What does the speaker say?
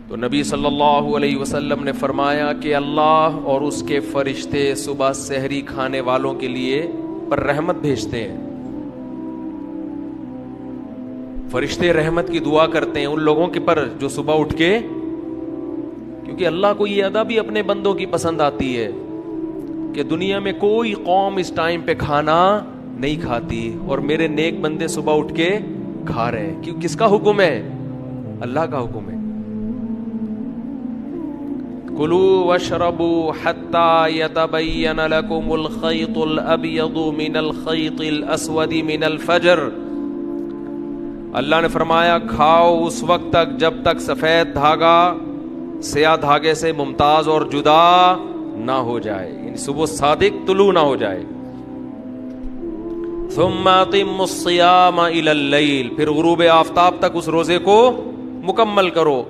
تو نبی صلی اللہ علیہ وسلم نے فرمایا کہ اللہ اور اس کے فرشتے صبح سحری کھانے والوں کے لیے پر رحمت بھیجتے ہیں. فرشتے رحمت کی دعا کرتے ہیں ان لوگوں کے پر جو صبح اٹھ کے, کیونکہ اللہ کو یہ ادا بھی اپنے بندوں کی پسند آتی ہے کہ دنیا میں کوئی قوم اس ٹائم پہ کھانا نہیں کھاتی اور میرے نیک بندے صبح اٹھ کے کھا رہے ہیں. کیوں؟ کس کا حکم ہے؟ اللہ کا حکم ہے. کلوا واشربوا حتى يتبين لكم الخيط الابيض من الخيط الاسود من الفجر. اللہ نے فرمایا کھاؤ اس وقت تک جب تک سفید دھاگا سیاہ دھاگے سے ممتاز اور جدا نہ ہو جائے, یعنی صبح صادق طلوع نہ ہو جائے. ثم اتموا الصيام الى الليل, پھر غروب آفتاب تک اس روزے کو مکمل کرو.